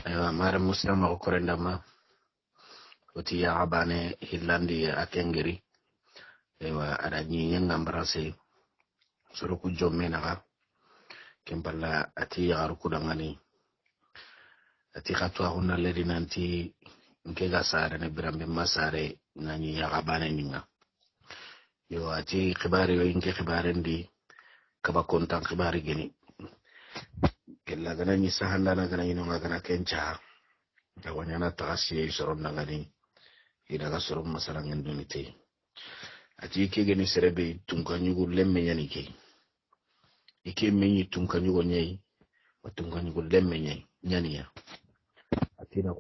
aywa mare muslim ko korendama oti ya abane hilandi akengeri aywa ada nyi ngambrase soro ku jomme naga kemballa ati ya ku dangani ati khatwa hunna ledi nanti nke ga sare ne birambe masare nani ya abane ninga yo ati khibari yo inke khibari ndi kaba kontan khibari geni kella gana ni sahanda na gana ino gana kencha da wanyana tagasi soron na gani ida ga soron masalan ndunite ati ke geni serebe tunkanyugo lemme yani ke ike menyi tunkanyugo nyai watunganyugo lemme nyai nyani ya ati na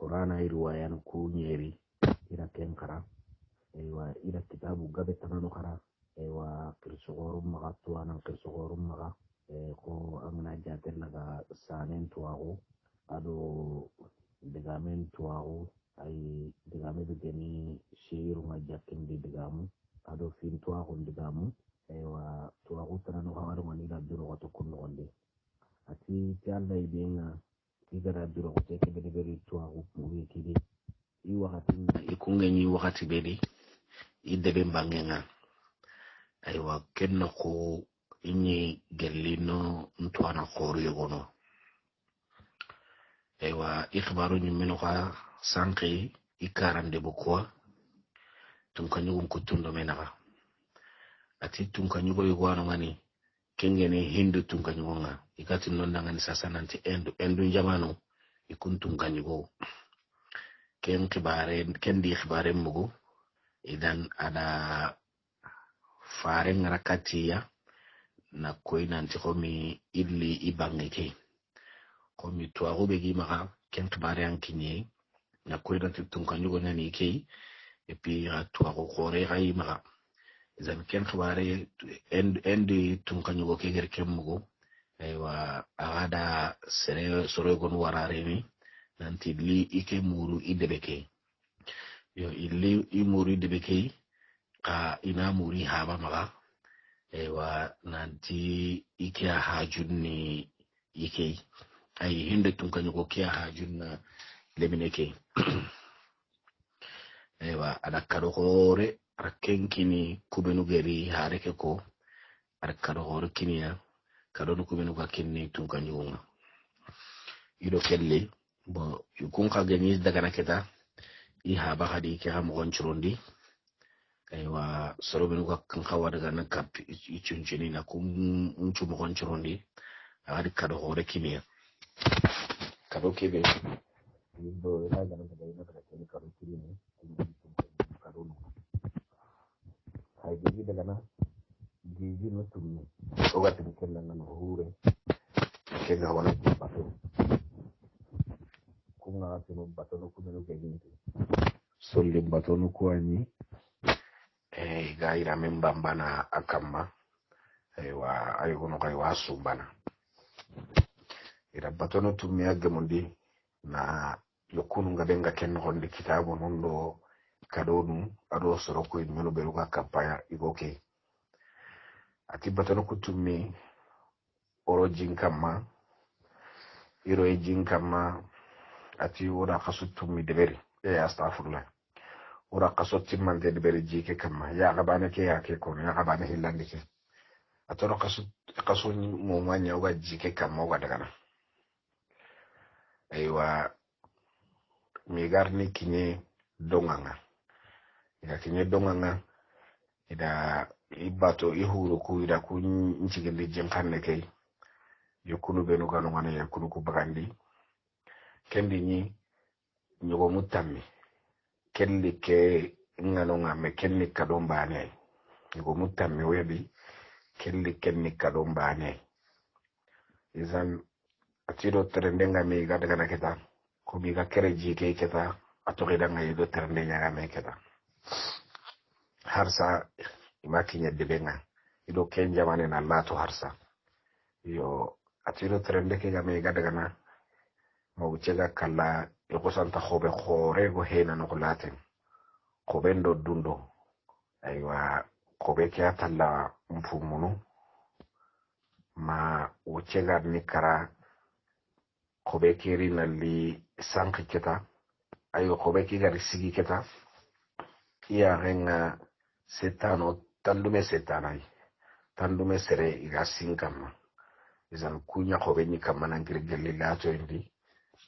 qur'ana riwayan ku nyeri ira ken kara ewa ira kitabu gabe tanano kara ewa kirsogorum maga tuana kirsogorum maga ko amna jater laga sanen tuago ado degamen tuago ay degame de geni shiru ma jaten di degamu ado fin tuago degamu ewa tuago tanano hawaro mani da duro wato kunno onde ati tialla ibenga igara duro ko teke de beri tuago mugi kidi i wakati ikungenyi wakati bedi idebe mbangenga aywa kenno ko inyi gellino ntwana khoro yogono aywa ikhbaru nyimeno ka sanki ikarande bokwa tunkanyugo kutundo menaga ati tunkanyugo yogwano ngani kengene hindu tunkanyugo nga ikati nonda ngani sasa nanti endu jamano ikun tunkanyugo ken di khibare mugo idan ada faren rakatiya na koy nanti komi illi ibangeke komi tuago begi maka ken khibare ankinye na koy nanti tunkanyugo nani ke epi tuago khore gai maka idan ken khibare endi tunkanyugo ke gerkem mugo aywa agada sere soro gon warare ni nanti li ike muru idebeke yo illi imuri idebeke ka ina muri haba maga ewa nanti ike hajunni ike ay hinde tunkanyugo ke hajunna lemineke ewa ada kado hore rakenkini kubenu geri hareke ko ada kado hore kiniya kado no kubenu ka kinni tunkanyugo ido kelle bo yukun ka gani daga naketa i haba hadi ke ha mo gonchurondi aywa sorobinu ka kan kawa daga nan kap ichunchini na kun unchu mo gonchurondi hadi kado hore kimiya kado kebe indo ila daga daga kini kado kini kado no ay gigi daga na gigi no tumi o gatti kella nan hure kenga wala bato kunga sino batono kumeno keginte solli batono kuani gaira membambana akamma aywa aygono kay wasumbana ira batono tummi aggemundi na yokunu ngabenga ken honde kitabu nondo kadonu ado soro ko meno beruga kampaya igoke ati batono kutummi oro jinkamma iro e jinkamma ati ora khasutumi deberi astaghfirullah ora khasutti man deberi jike kama ya gabana ke ya ke kono ya gabana hillandi ke atoro khasuni mo manya wa jike kama wa daga na aywa mi garni kinye donganga ya kinye donganga ida ibato ihuru ku ida ku nchigindi jenkanne ke yokunu benu kanu ngana yakunu ku bagandi kendi ni nyugo mutammi kelli ke ngano ngame kelli kadon bane nyugo mutammi webi kelli kenni kadon bane izan atido trende ngame ga daga naketa ko mi ga kereji ke keta atoke danga yido trende ngame keta harsa imaki nyedde benga ido ken jamane na lato harsa yo atido trende ke ngame ga daga na mawucega kala yokosanta khobe khore go hena no laten khobe ndo dundo aywa khobe ke atalla mpumuno ma wucega nikara khobe kiri nalli sanki keta ayo khobe ki gari sigi keta iya renga setano tandume setanai tandume sere iga sinkama izan kunya khobe ni kama nangir gelli lato indi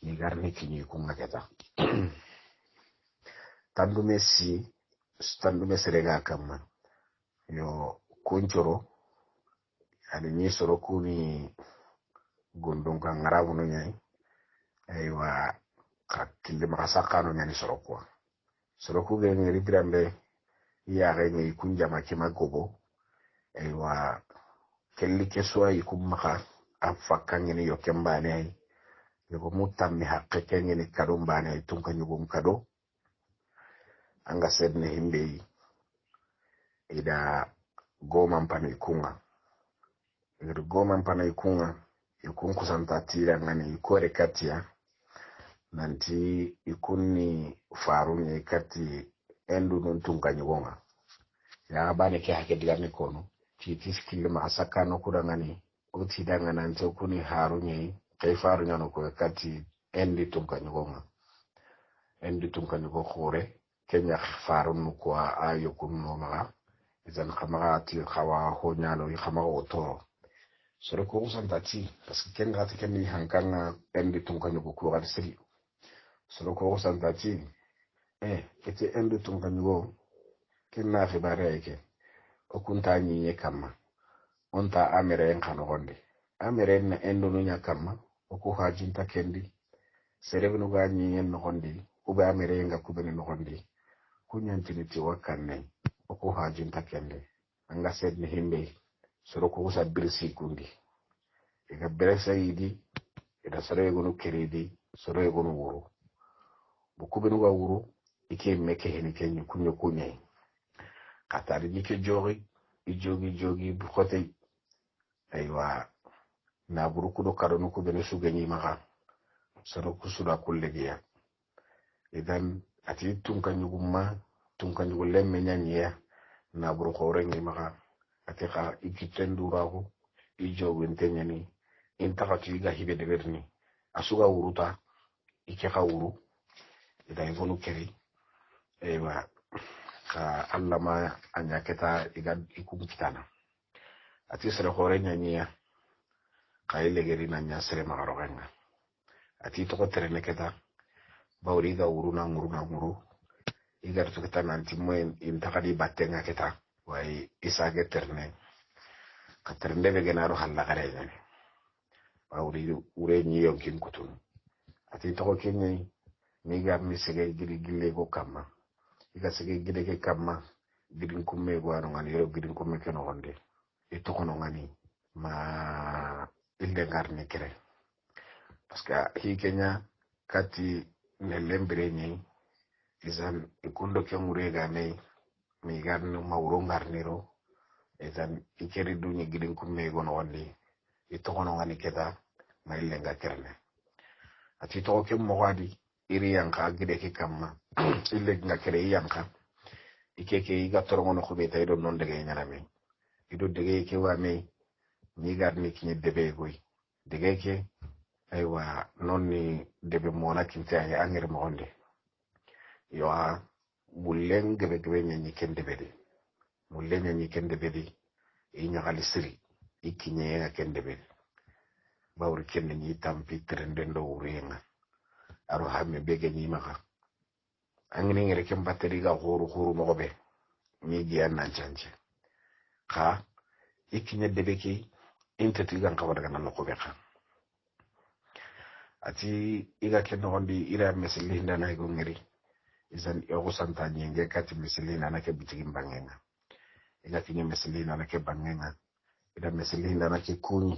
ni garni kinyi kunga keta tandume sere ga kama yo kunchoro ani ni soro kuni gundung ka ngarabu no nyai aywa ka kille maka sakano nyani soro kwa soro ku ge ngiri birambe iya ga ngi kunja makima gobo aywa kelli keswa ikum maka afakka ngini yo kembane ay yo mutammi hakke ngini kadum bane ay tunka nyugum kado anga sedne himbe ida goman pana ikunga ido goman pana ikunga ikun kusanta tira ngani ikore katia nanti ikunni faruni kati endu nun tunka nyugonga ya bane ke hake digami kono ti skill ma sakano kuda ngani uti danga nanti kuni harunye kay farunya no ko kati endi tunka nyugonga endi tunka nyugo khore kenya farun ko ayo kunno maga izan khamaga ti khawa ho nyalo yi khamaga oto sore ko usantati parce que kenga ti kenni hankanga endi tunka nyugo ko gadi siri sore ko usantati ete endi tunka nyugo kenna khibare yake o kunta nyi kama onta amere en khano gonde amere en endo no nya kama o ko hajinta kendi serebnu ga nyi en no gonde o be amere nga kubeni no gonde kunyantini ti wakanne o ko hajinta kende anga sedne himbe soro ko usa birsi kundi ega beresa yidi ida soro egonu keridi soro egonu wuro bu kubenu ga wuro ike meke heni kenyu kunyo kunyai katari dike jogi bu khote aywa na buruku do kado nuku bene sugenyi maka soro kusura kullegiya idan ati tunka nyugu lemme nyanyiya na buruku orengi maka ati ka ikitenduraku ijogu intenyani intakatu iga hibe deberni asuga wuruta ike ka wuru idan ifonu keri aywa ka allama anyaketa iga ikumkitana ati sere khore nyanyiya kaile geri nanya sere magarogenga ati to ko terene keta bawri ga wuru na nguru igar to keta nanti moyen intakadi battenga keta way isage terne ka terne be genaro halla gare nyane bawri ure nyi yonkin kutun ati to ko kenyi mi gar mi sege gili go kamma iga sege gide ke kamma gidin kumme go anu ngani yo gidin kumme keno gonde e to kono ngani ma ilde garni kere parce que hi kenya kati ne lembere ni izan ikundo ke murega nei mi garni mawro ngarniro izan ikeri dunyi gidin kumme go no wandi e to kono ngani keda ma ille nga kerne ati to ke mo wadi iri yanka gide ke kamma ille nga kere yanka ikeke iga torongo no khube tay do non dege nyarame ido dege ke wa me ni garni kinye debe goy dege ke aywa nonni debe mona kinte ay angere mo onde yo a buleng gebe nyi kende bedi mulenya nyi kende bedi e nyagali siri ikinye nga kende bedi bawri kende nyi tampi trende ndo urenga aro hamme bege nyi maka angini ngere kem batteri ga khuru mo be ni giyan nan chanje ka ikinye debe ki intati gan kawada gan no ko be ka ati iga kendo hondi ira mesili ndana go ngiri izan yogo santa nyenge kati mesili ndana ke bitigim bangenga iga kinye mesili ndana ke bangenga ida mesili ndana ke kunyi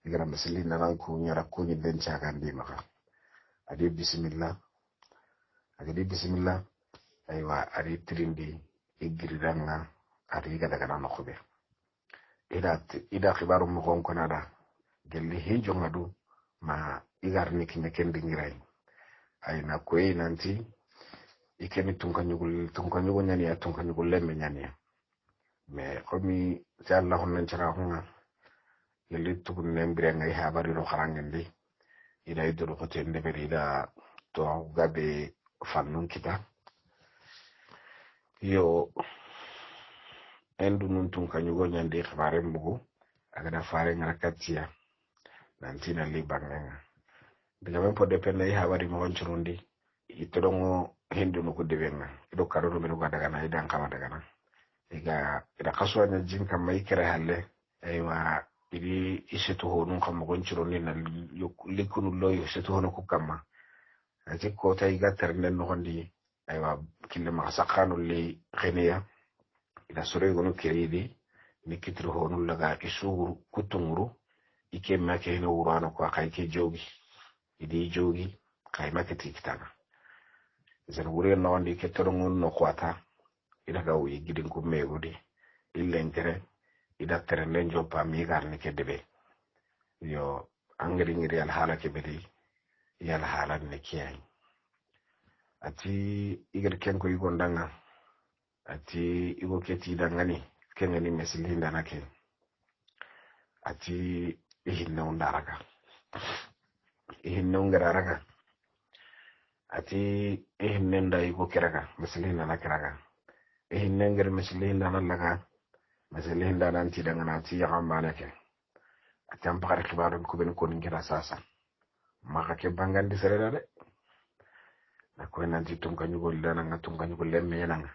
iga mesili ndana kunyi ra kunyi den chaga ndi maka adi bismillah aywa ari trindi igiridanga ari iga daga no ko be ida khibaru mo gon konada gelli hinjo ngadu ma igarni kinye kendi ngiray ay na koy nanti ikeni tunka nyugul nyani ya tunka nyugul lemme nyani ya me komi ci Allah hon nan cara hunga gelli tukun nembire ngay habari ro kharangendi ida idoro ko tende be ida to gabe fannun kita yo endu nun tun kanyugo nyande xibare mbugu agada fare ngara katia nantina li banganga diga men podde penna yi hawari mo wancurundi itodongo hindu no ko debenga ido karoro men ko daga na idan kama daga na ida kaswa nya jinka mai kere halle aywa idi isetu honun kam wancurundi na likunu loyo setu hono ko kamma ati ko tay gatter nen no hondi aywa kille ma sakanu li khiniya ida sore gono kiridi ni kitru honun laga isuru kutunguru ike make hino urano ko akay ke jogi idi jogi kay make tikitana zen wure no wandi ke torongon no kwata ida gaw yi gidin ko mewudi illentere ida terenden joppa mi garni ke debe yo angri ngiri al hala ke bedi yal hala ne kiyai ati igir ken ko yugo ndanga ati igo keti dangani kengani meslinda nake ati ihinne undaraga ati ihinne nda igo keraga meslinda nakeraga ihinne ngir meslinda nalaga meslinda nanti dangana ati yagambanake ati ampakar kibarun kuben ko ngira sasa maka ke bangandi sereda de nako nanti tum kanyugo lana ngatum kanyugo lemme yananga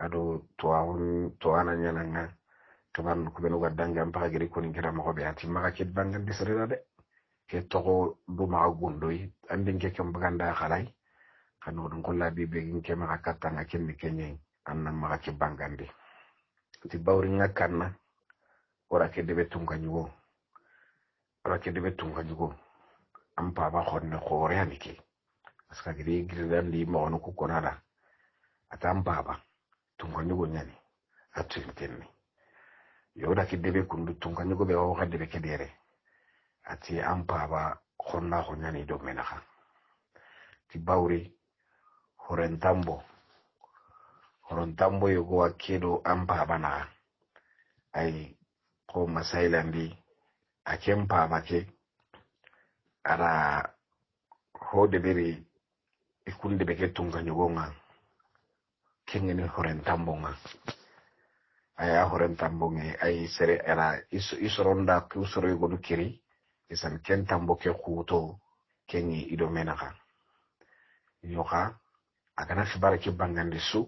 ado toana nyananga kaban ko beno gadanga ampaka giri ko ngira mako be ati maka ke bangandi sereda de ke togo du ma gundoy andin ke kam baganda khalay kanu dun ko labi be ngin ke maka katanga kenni kenyen annan maka ke bangandi ti bawri ngakanna ora ke debe tum kanyugo ampa ba khonne khore anike aska giri dandi mo no ko konada atampa ba tum kanyugo nyani atu tenni yoda ke debe kundu tum kanyugo be o khadde be kedere ati ampa ba khonna ko nyani do menaha ti bawri horentambo yogo akedo ampa bana ay ko masailandi akempa make ara hode beri ikunde be ketunga nyugonga kengeni horentambo nga aya horentambo nge ay sere era isoronda kusoro yogo kiri isan kentambo ke kuto kengi ido menaka yoka agana sibara ke bangandi su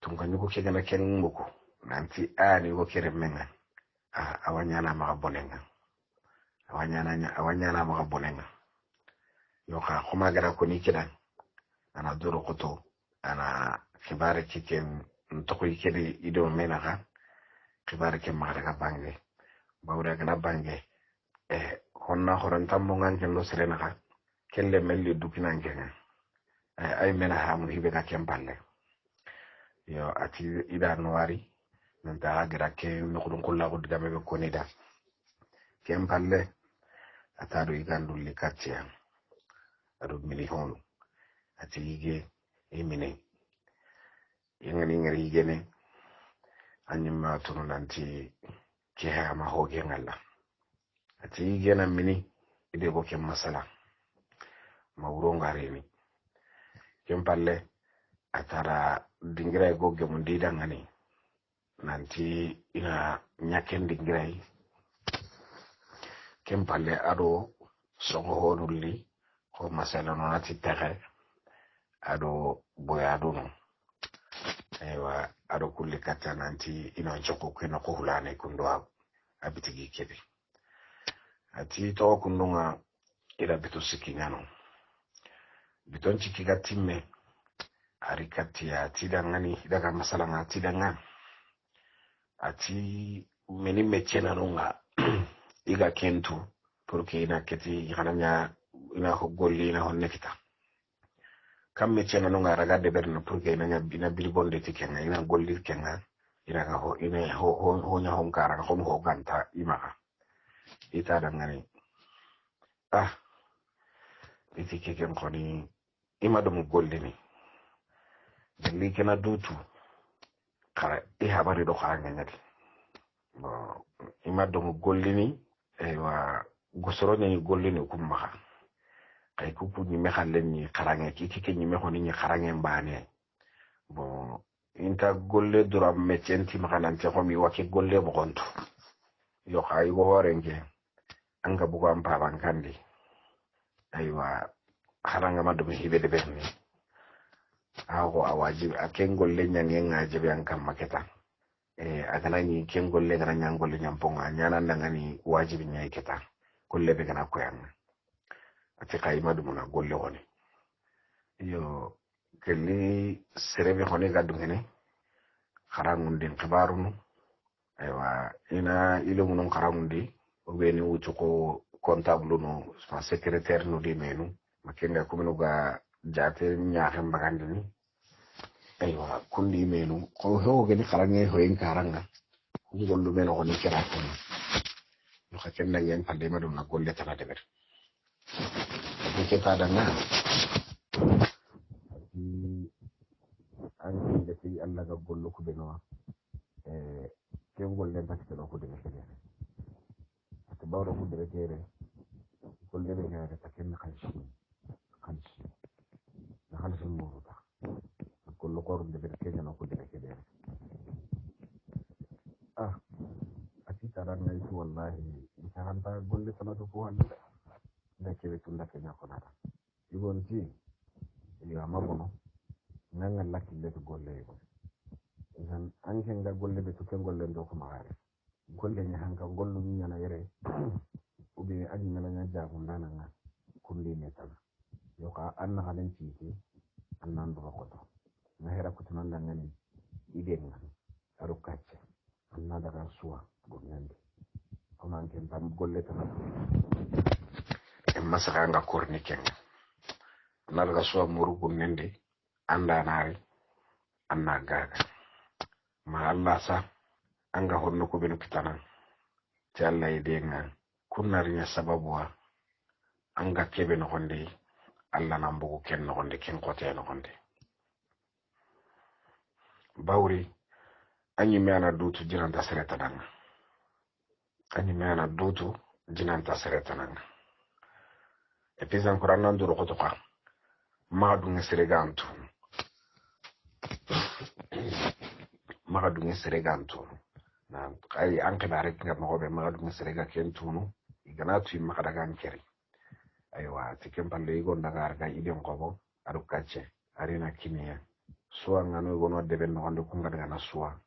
tunga nyugo kegana kenguko nanti ani go kere menga awanyana maka bonenga yoka kuma gara ko ni kidan ana doro koto ana kibare kiken ntoko ikede ido menaka kibare ke maka bange bawra gana bange honna horantambo nganken lo serenaka kelle melli dukina ngenga ay mena hamu hibe ka kempalle yo ati ida noari nanta agra ke nokudun kulla ko diga mebe konida kempalle atado igandul likatia ado mili honu ati ige emine yengani ngari igene anyima tunu nanti ke hama hoge ngalla ati ige na mini ide bo kem masala mawro ngareni kempalle atara dingira go gemu didangani nanti ina nyaken dingirai kempalle ado sogo honulli ko masala no nati tere ado boyado no aywa ado kulli kata nanti ina joko kena ko hulane kundo abitigi kebe ati to kundunga ila bitu sikingano biton chikiga timme arikati ya tidangani daga masala nga tidanga ati meni mechena nunga iga kentu porque ina keti ikananya ina ko golli ina honne kita kam mechena nunga raga de berna porque ina bilbonde tikenga ina golli kenga ina ga ho ina ho nya honkara ho ganta imaka ita dangani itike ken koni ima dum golli ni li kena dutu kara habari do xara ngati bo ima do gollini wa gosoro ni gollini kumma kay kuku ni me xallen ni xarange ki ni me xoni ni xarange mbane bon inta golle duram meccenti makanante xomi wake golle mo gontu yo xay go horenge anga bugo am paban kandi aywa xaranga ma dum hibe de benni awo awaji aken golle nyange ngaje be an kam maketa agana ni ken golle gana nyang golle nyamponga nyana ndangani wajibi nyai keta golle be gana koyanga ati kayma dum na golle woni yo kelli serebe hone gaddu ngene xarangundi xibarunu aywa ina ilumu non xarangundi o beni wutu ko comptable no sa secrétaire no di menu makenga kumino ga jate nyaaxe mbagandini aywa kundi menu ko ho gani xarange ho en karanga ni gollu meno ko ni kera ko no xakenna yen pande ma dum na golle tana deber ko keta danga an de ti Allah ga gollu ko beno ken golle bakte no ko de kere to bawro ko de kere golle be ngara ta ken khalshi na khalshi mo ta gollu ko de be kenya no ko de kere ati taran ngai to wallahi insan ta golle sana to ko hande da kebe tunda kenya ko nata igonti ya mabono nanga lakki le to golle ko isan anke nga golle be to ken golle ndo ko maare golle ni hanka gollu ni nyana yere ubi aji mena nya jabu ndana nga kundi ne tan yo ka anna halen titi annan do ko to na hera ko tan ndanga ni ide nga aru kacce anna daga suwa gonnande ko man ken tam golle tan en masaka nga korni kenga anna daga suwa muru gonnande anda naari anna gaga ma Allah sa anga honno ko benu kitana ti Allah yidenga kunarinya sababuwa anga kebe no honde Allah nambugo ken no honde ken kote no honde bawri anyi meana dutu jinanta sereta danga anyi meana dutu jinanta sereta danga e pizan ko ranan duro ko to ka ma du ngeseregantu magadunge sereganto na ay anke bare nga mo be magadunge serega kentunu igana tu magadagan keri aywa tikem palle go ndagar ga idem ko bo aru kacce arina kiniya suwa ngano go no debe no ando ko ngada na suwa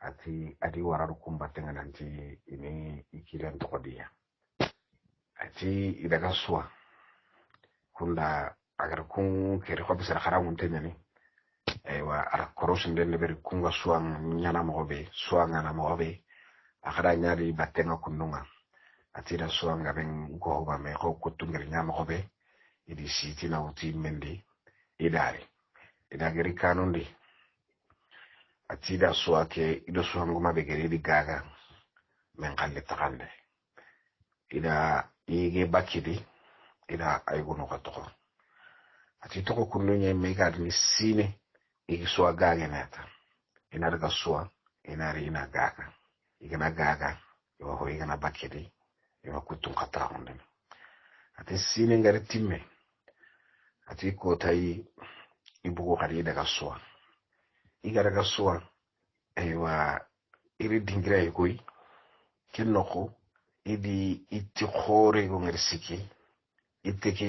ati adi wararu kumbatte ngananti ini ikiren to diya ati idaga suwa kunda agar kun keri ko bisara kharamun tenyani aywa ara koroshin den lebere kunga suang nyana mobe suanga na mobe akada nyari batenga kununga atira suanga ben go ba me ko kutungere nyama mobe idi siti na uti mendi idari idageri kanundi atida suake ido suango mabe geri di gaga men kalle takande ida ige bakidi ida aygono ko to ati to ko kununye me gadni sine igi suwa gaga neta ina daga suwa ina ina gaga igana gaga yo ho igana bakedi yo kutun khatra hunde ati sine ngare timme ati ko tay ibugo khari daga suwa iga daga suwa aywa iri dingira koy kinoko idi itti khore go ngare siki iteke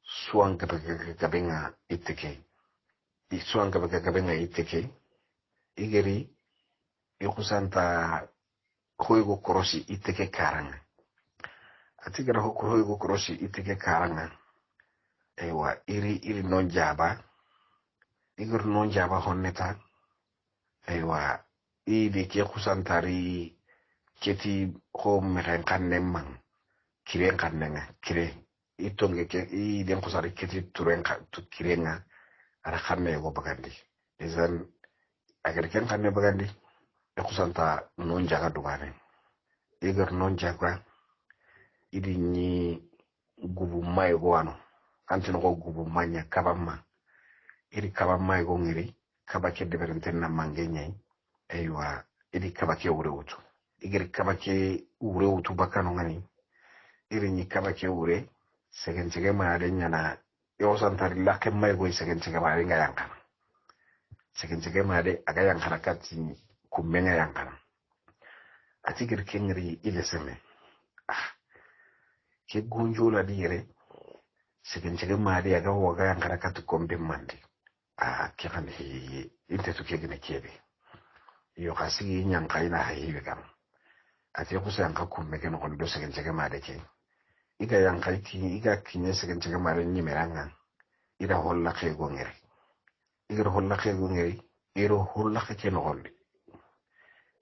suwan kabenga iteke isuanga baka benga iteke igeri yokusanta hoygo korosi iteke karanga atigara hoygo korosi iteke karanga ewa iri non jaba igor non jaba honneta ewa idi ke kusantari keti ko meren kannemman kiren kannenga kire itonge ke i den kusari keti turenka tu kirenga ara xamne go bagandi izan agar ken xamne bagandi e kusanta non jaga dugane igar non jaga idi ni gubu may go wano antino go gubu manya kabamma idi kabamma go ngiri kabake de berenten na mangenye aywa idi kabake wure wutu igir kabake wure wutu bakano ngani iri ni kabake wure segen cege ma de nyana yo santari la ke mai go segen cege ma de nga yankana segen cege ma de aga yankana kati kumenga yankana ati gir kengri ile seme ke gonjola di yere segen cege ma de aga waga yankana kati kombe mandi ke kan he inte to ke gine kebe yo kasi nyanka ina hayibe kam ati ko se yanka kummeke no do segen cege ma de ke iga yanka iga kinye segen cege ma de nyimeranga ida holla ke gongere igaro holla ke gongere iro holla ke no holli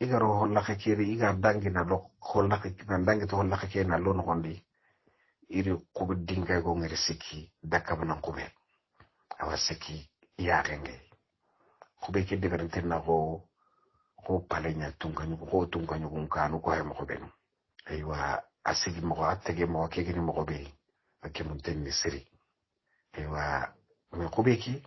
igaro holla ke kiri iga dangi na do holla ke na dangi to holla ke na lo no gondi iri ko dinga gongere siki dakka bana kube awa siki ya renge kube ke de garante na ko palenya tunganyu ko tunganyu ko kanu ko hemo ko benu aywa asigi mo atege mo ke gini mo be akemun tenni siri aywa me kube ki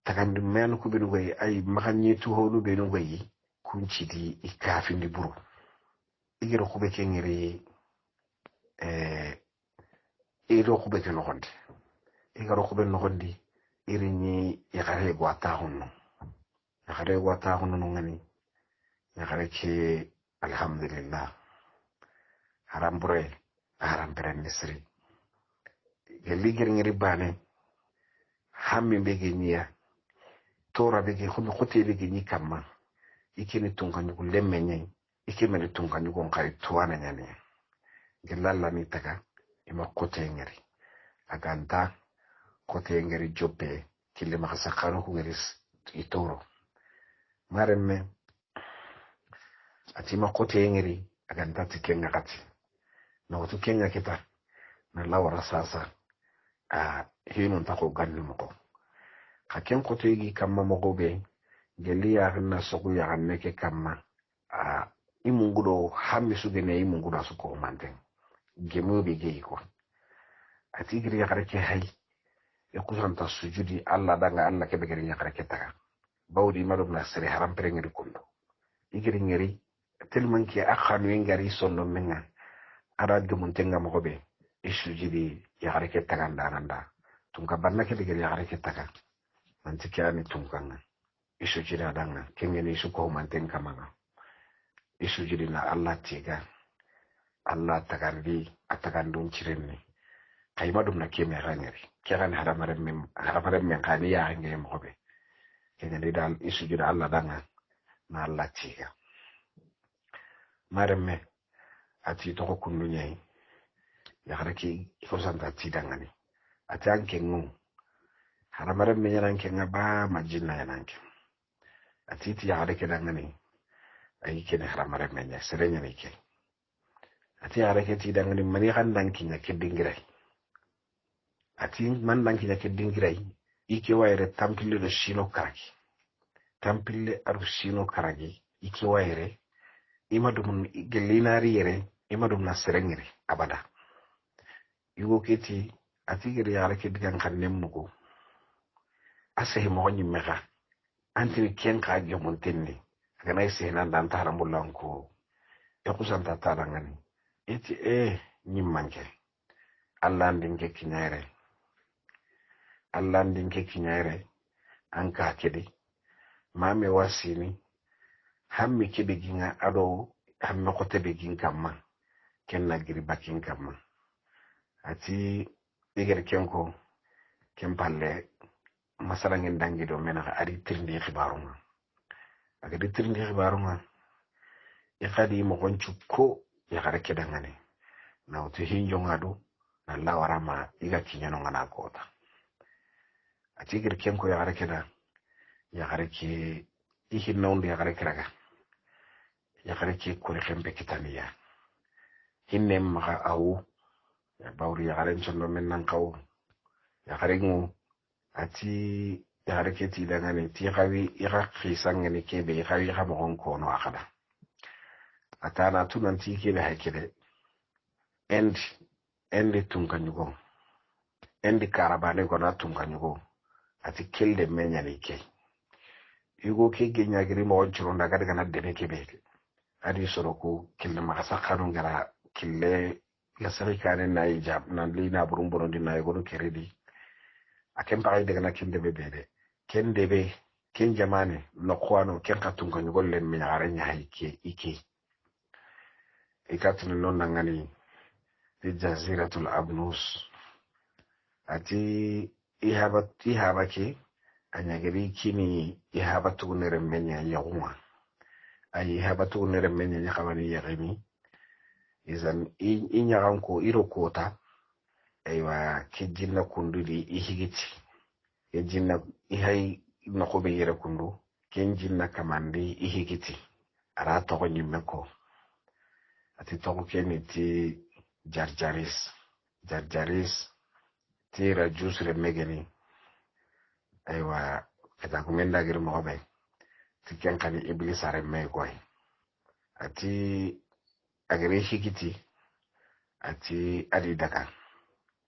takandi men ko benu goy ay makanyi tu holu benu goy kunci di ikafindi buru igiro kube ke ngiri iro kube ke no gondi igaro kube no gondi iri ni yakare gwata hunno ngani yakare ke alhamdulillah haram bure haram beren nisri gelli gir ngiri bane hammi bege niya tora bege khumi khote bege ni kamma ikini tunganyu ko lemme nyai ikimeni tunganyu ko kay tuwana nyane gelalla ni taka ima khote ngiri aganta khote ngiri jobbe kille ma khasakano ko ngiri itoro maremme atima khote ngiri aganta tikenga kati na watu kenga kita na lawara sasa hinun tako ganni moko kaken khote gi kamma moko be geli ya na soku ya neke kamma imungudo hamisu gene imungudo suko manten gemu be geiko atigri ya karake hay e kusanta sujudi alla danga alla ke be gari ya karake taka bawdi madum na sere haram prengeri kondo igri ngeri telman ki akhanu ngari sonno menga ara gemun tenga mo be isujudi ya karake taka ndananda tunka banna ke be gari ya karake taka mantikiani tunkanga isujudi adanga kengeni suko manten kamanga isujudi na alla tiga alla tagandi atagandun cirenni kayma dum na keme rangeri kegan haramare men kani ya nge mo be kengeni dal isujudi alla danga na alla tiga maremme ati to ko kunu nyai ya haraki ko santa tidangani ati anke ngu haramare men yanke ngaba majinna yanke ati ti ya harake dangani ay kene haramare men ya serenya ne ke ati harake tidangani mani kan danki nya kedingirai ati man danki nya kedingirai ike wayre tampille do shino karaki tampille aru shino karagi ike wayre imadum gelinari yere imadum na serengere abada yugo keti ati gere yara ke digan kan nemmugo asehi mo nyi mega antini kenka ge montenni ganay sehna dan tarambulanko e kusanta tarangani eti nyimmanke Allah ndinke kinyare anka kedi mame wasini hammi kebe ginga ado hammi kote be gin kamma kenna giri bakin kamma ati iger kenko kempalle masala ngin dangi do mena ari tirndi khibarunga aga di tirndi khibarunga e khadi mo gonchu ko ya gara kedangane na uti hinjo ngado na la warama iga kinyano ngana kota ati iger kenko ya gara keda ya gara ki ihin nawndi ya gara kiraga ya gara ki kuri khembe kitaniya hinnem maka awu ya bawri ya gara nchondo men nan kaw ya gara ngu ati ya gara keti dangane ti khawi ira khisangani kebe khawi khamo ko no akada atana tunanti kebe hakide endi tunkanyugo endi karabane ko na tunkanyugo ati kelde menyani ke yugo ke genya giri mo onchiro ndaga daga na debe kebe adi soroku kille makasa khanu ngara kille la sari kane na ijab nan li na burum bono di na yego keredi akem pa de na kinde be bede ken debe ken jamane no kwano ken katun kan golle mi yare nya ike ikatun non nangani di jaziratul abnus ati ihaba ke anyagiri kini ihaba tugunere menya yaguma ay ihaba tugunere menya nyakawani yagimi izan inyagan ko iro kota aywa ke jinna kundudi ihigiti ke jinna ihay nakobe yere kundu ken jinna kamandi ihigiti ara togo nyimme ko ati togo keni ti jarjaris tira jusre megeni aywa kata kumenda gir mobe ti ken kani iblis are me koy ati agere higiti ati adi daga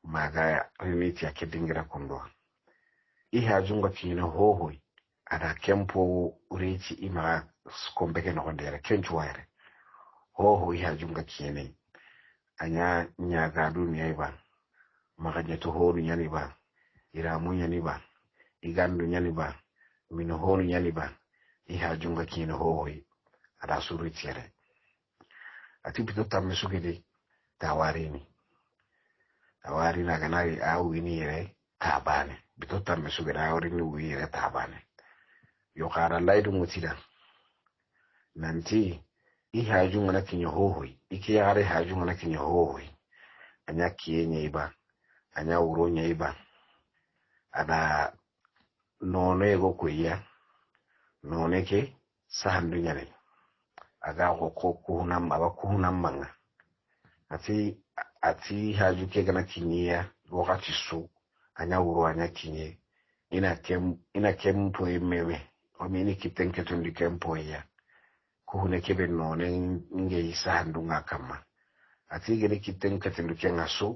maga riniti ya kedingira kundo iha junga kina hohoi ada kempo urichi ima skombeke no ndere kenchu waire hoho iha junga kine anya nyaga dunia iba maga nyeto horu nyani ba iramu nyani ba igandu nyani ba mino horu nyani ba iha junga kine hohoi ada suru tiere ati bito tamme sugidi tawari na ganari au ini yere tabane bito tamme sugidi awri ni wire tabane yo kara laidu mutida nanti i haju ngana kinyo hohoi iki yare haju ngana kinyo hohoi anya kienye iba anya uronye iba ada none go kuya none ke sahandu nyane aga ko kuhunam aba kuhunam manga ati haju ke gana kinyia wakati su anya uro anya kinye ina kempo imewe omini kitenke tundi kempo ya kuhune kebe none nge isahandu ngakama ati gene kitenke tundi kenga su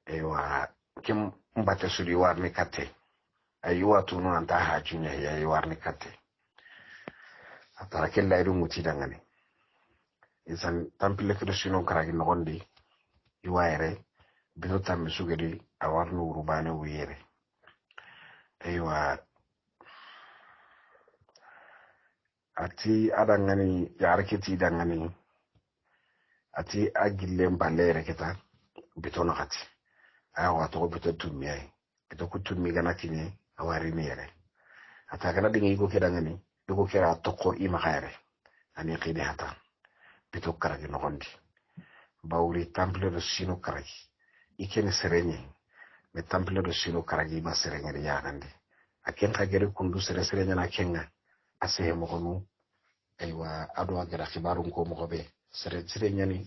ewa kem mbate suri warne kate ayuwa tunu anta hajunya ya warne kate atara kella iru mutidangane isan tampile krisino karagi nogondi iwaire bido tammi sugedi awarnu urubane wiyere aywa ati adangani yaraketi dangani ati agille mbalere keta bitono kati awa to bito tumye bito kutumi gana kinye awari nere ata gana dingi go kedangani go kera toko ima khaire ani qide hata bito karagi nogondi bawri temple de sino karagi ikene serenye me temple de sino karagi ma serenye ya gandi aken kagere kundu serenye na kenga ase mo kono aywa adwa gara khibaru ko mo be serenye ni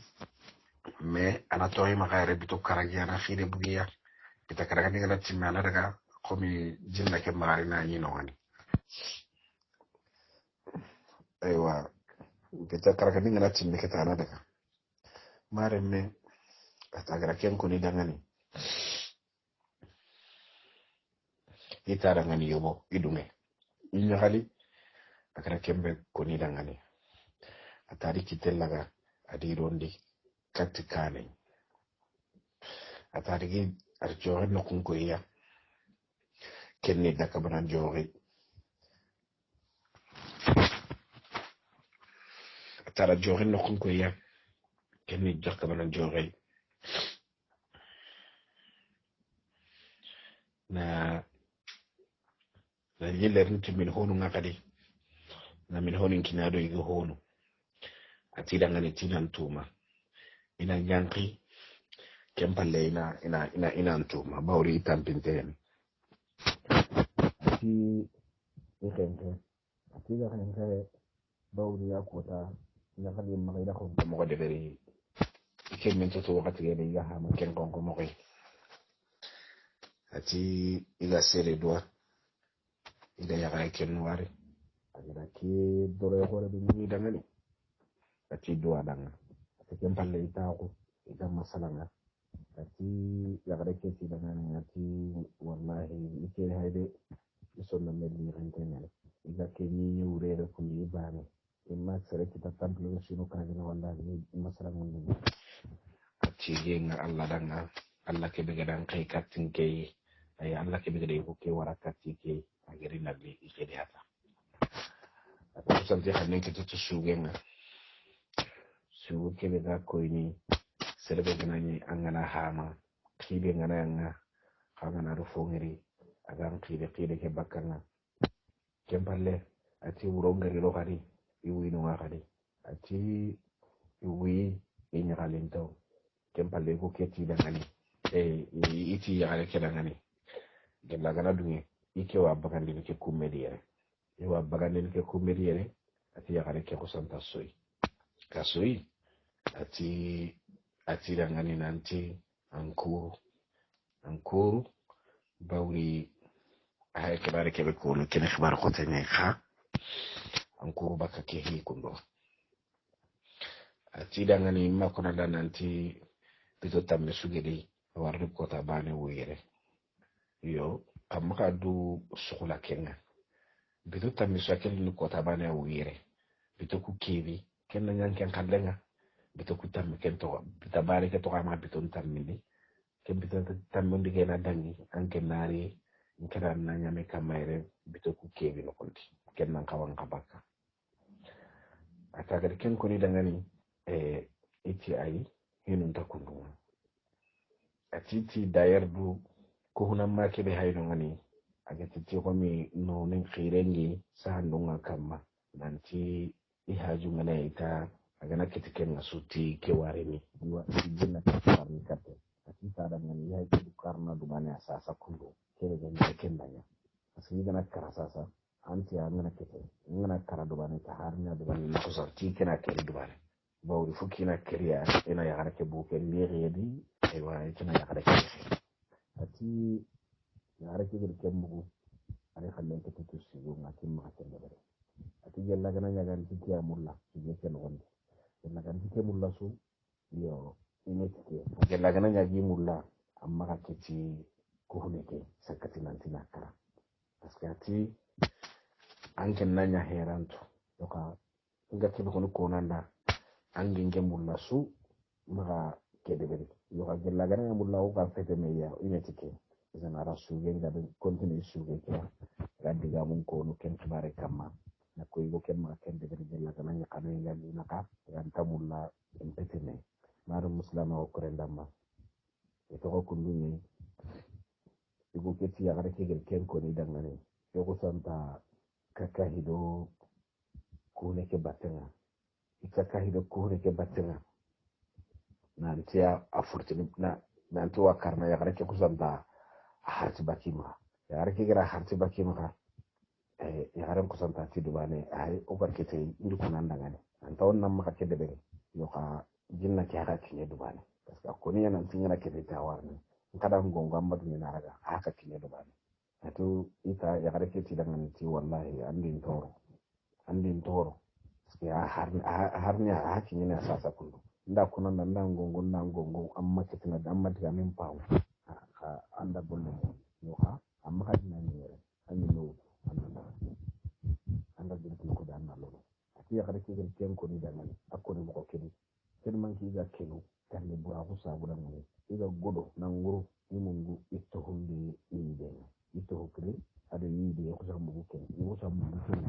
me anatoy ma khaire bito karagi ana khide bugiya bita karagi ngala timana daga komi jinna ke mari na yino wani aywa bita karagi ngala timbe ke tana daga mare me atagara ken ko ni dangani itara ngani yobo idunge inya hali akara kembe ko ni dangani atari kitellaga adi rondi katikane atari gi arjore no kunko ya kenni daka banan jore atara jore no kunko ya kenni daka banan jore na yiler nti min honu ngakadi na min honin kinado igo honu atida ngani tinantuma ina nyanki kempalle ina antuma bawri tampinten ati ikenke ati ikenke bawri yakota nyakali magida ko mo deberi iken men to wakati gele ya ha maken konko mo ati iga sere doa ida ya ken wari agida ki dore hore bi ni dangani ati doa danga ati kempalle itako ida masalanga ati yagare ke ti dangani ati wallahi ike hayde isonna melli rentene iga ke ni urere ko ni bane imma sere kita tamplo sino kagina wallahi masalanga ni cigenga Allah danga Allah ke be gadan kai katin ke ay Allah ke be gade ko ke warakati ke agari nabi ikedi hata ata santi hanen ke to sugenga su ke be ga koyni serbe ganani angana hama kibe ngana yanga kangana rufo ngiri agan kibe ke bakanga kempalle ati wuro ngari lo kadi iwi no kadi ati iwi inyalento kempalle ko keti dangani iti yagare ke dangani gella gana dunge ike wa bagandi ke kummediere wa bagandi ke kummediere ati yagare ke ko santa soy kasoi ati dangani nanti ankuru bawri ay kibare kebe ko kene xibar ko tane kha ankuru baka ke hi kundo ati dangani makona nanti bito tamme sugedi warde ko ta bane wuyere yo amaka du sukula kenga bito tamme sakel ni ko ta bane wuyere bito ku kebi kenna nyanken kallenga bito ku tamme kento bita bare ke to kama bito tamme ni ke bito tamme ndige na dangi anke nari nkara na nyame kamaire bito ku kebi no konti kenna kawan kabaka atagar ken ko ni dangani iti ay hinun takundu atiti dayer du ko hunamma ke be hayno ngani agati ko mi no nen khirengi sahandunga kamma nanti ihaju ngana ita agana kitiken ngasuti ke waremi wa jinna tarni kate ati sada ngani ya ke karna dumane asasa kundu kele ganda kendanya asiri gana karasasa anti ngana kete ngana kara dumane ta harnya dumane na ko sarti kena kele dumane bawri fukina keriya ina ya harake buke mbiri yedi aywa ina ya harake ati ya harake bir kembu ari khalle ke tutu sigo ngati ma kende bare ati jella gana nyaga tiki amulla je ken wonde jella gana tiki mulla su yo ine tiki jella gana nyagi mulla amma ka kiti ko huneke sakati nanti nakara parce ati anke nanya heranto doka ngati ko nanda angin mulla su maka kedebere yo ka gella gana mulla o ka fete meya imetike izana rasu genga de continue suge kya radiga mun ko no ken bare kama na ko yigo ken ma ken de gella gana nya kanu nga ni naka yanta mulla empete me maru muslima o korendama e to ko kunni yigo keti ya gare ke ken ko ni dangane yo ko santa kaka hido ko ne ke batenga ikaka hido kuhure ke batenga nantiya afurtini na nanti wa karna ya garake kusanta harti bakima ya garake gira harti bakima ya garan kusanta ti dubane ay o barkete indi kunanda ngane anta on nam maka kede bere yo ka jinna ke haka kinye dubane parce que ko ni nan tingana ke ta warni kada ngongo amadu ni naraga haka kinye dubane atu ita ya garake ti dangan ti wallahi andin toro ya harnya hakin yana sasa kullu nda kuna nda ngongo amma kitina da amma diga min pawo anda bolle yo ha amma hadina ni yere anni no anda dirti ko da anna lo ati ya kare ke ken ko ni da ngani akko ni ko kedi ken man ki ga kenu tan ni bura ko sa bura ngani iga godo na nguru ni mungu itto humbi ni de itto hokri ade ni de ko sa mbugo ken ni ko sa mbugo ken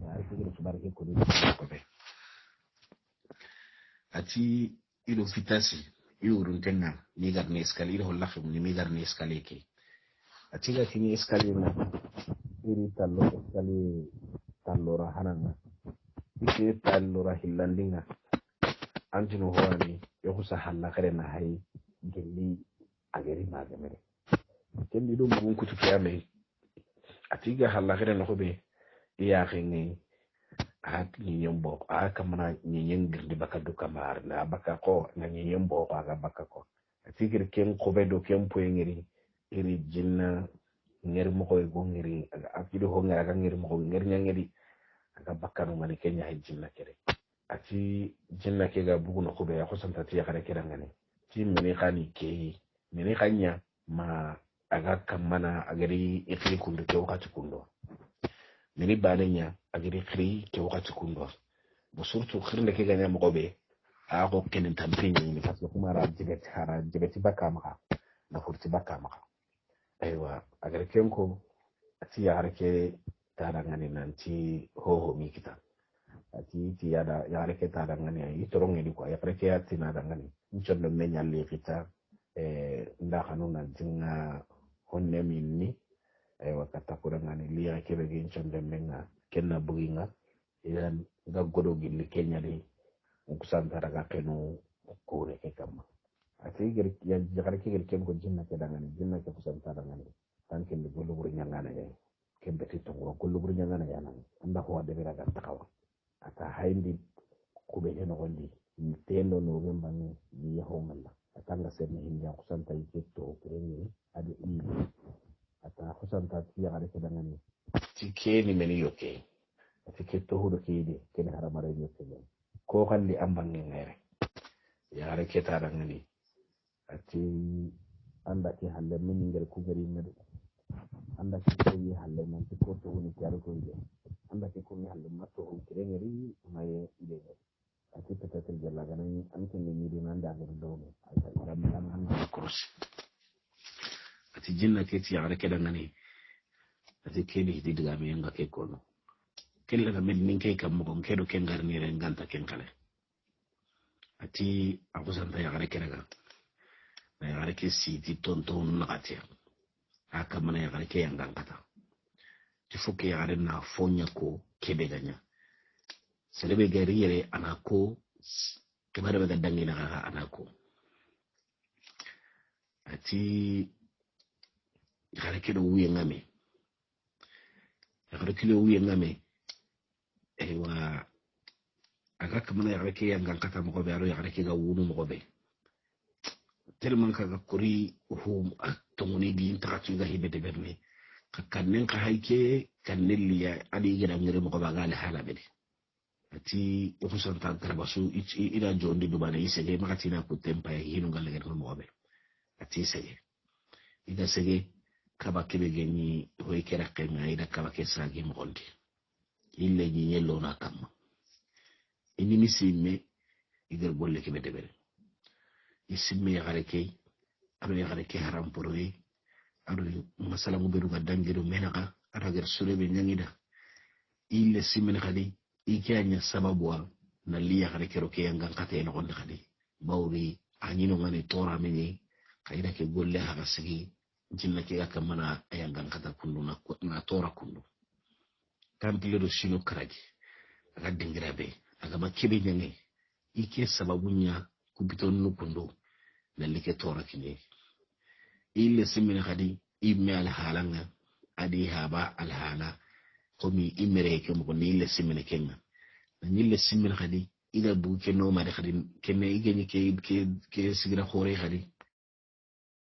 ya ati ke barke ko ni ko be ati ilo fitasi yurun tenna ni gar ne eskali ilo lakhum ni mi gar ne eskali ke ati ga tini eskali na iri tallo hananga ike tallo hillandinga antino hoani yoko sa halla kare na hay gelli ageri magamere kelli do mun kutu kiyame ati ga halla kare na hobe iya khingi ak nyembo aka mana nyengir di bakadu kamar na bakako na nyembo aga bakako atigir ken kobedo ken poengiri iri jinna ngir mo koy go ngiri akido ho ngara ngir mo ngir nyangiri aga bakanu mani kenya jinna kere ati jinna ke ga bugu no kobe ya khosanta ti yakare kera ngani ti meni khani ke meni khanya ma aga kamana agari ikli kundu ke wakati kundo meni banenya agiri khri ke wakati kundo bo surtout khirne ke ganya mo be ako kenen tampini ni parce que kuma ra jibeti baka maka na furti baka maka aywa agar kenko ati ya harke tarangani nanti hoho mi kita ati ti ya harke tarangani ay torongi di ko ya harke ati na dangani nchondo menya le kita nda kanuna jinga honne minni aywa kata kurangani liya kebe gi nchondo menga kenna buginga yan ga godo gilli kenya de kusantara ga kenu kore ke kama ati gir ya jagara ke gir ken ko jinna ke dangani jinna ke kusantara ngani tan ken de gollo buri nyangana ya ken beti to gollo buri nyangana ya nan anda ko de bira ga takawa ata hayndi kube eno gondi tendo no gamba ni yaho malla atanga serne hinja kusanta yake to kireni ade yi ata kusanta ti ya ga ke dangani ti keni meni yoke ati ke to hudo kede ken haramare yoke ko kandi ambange ngere yaare ketara ngani ati anda ki halle min ngel ku gari ngade anda ki ko yi halle man ko to huni kare ko ide anda ki ko mi halle matto on kirengeri maye ide ati peut-être jalla ganan an ken ni di nan da ngel do ay ta rabbi an kursi ati jinna ke ti yaare kedan ngani ati keni di diga mi nga ke kono kella ga med min kay kam mo kedo ken garni ren ganta ken kale ati akusanta ya gare keraga na ya gare ke siti tonton nakatia aka mana ya gare ke yang gangata tifuke ya gare na fonya ko kebe ganya selebe gari yere anako kebare baga dangi na gaga anako ati ya gare ke do wiye ngame ya gare ke do wiye ngame ewa aga kamana ya reke yang gangkata mo be aro ya reke ga wunu mo be tellement ka ga kuri hum atongoni di interaction ga hibe de berme ka kanen ka hayke kanen liya adi gida ngere mo ba gal hala be ati o ko santa grabasu ila jondi do bana isege makati na ko tempa ya hinu gal ngere mo be ati sege ida sege kaba kebe geni hoy kera kema ida kaba kesa gi mo gondi ille ni yello na kam ini misimme igar bolle ke bedebere isimme ya gareke ado ya gareke haram poroyi ado masala mo beru ga dangiru menaka ado gar surebe nyangida ille simme khadi ikanya sababu na liya gareke roke yanga kate no gonda khadi bawri anyino ngani tora meni kayida ke golle ha gasigi jinna ke akamana ayanga kata kundu na tora kundu tampile do shino karaji aga dingirabe aga makebe nyange ike sababunya kubiton nukundo nalike tora kine ille simina kadi imme al halanga adi haba al hala komi imere ke mo ni ille simina kenna ni ille simina kadi ida bu ke no mari kadi kenne igeni ke sigira khore kadi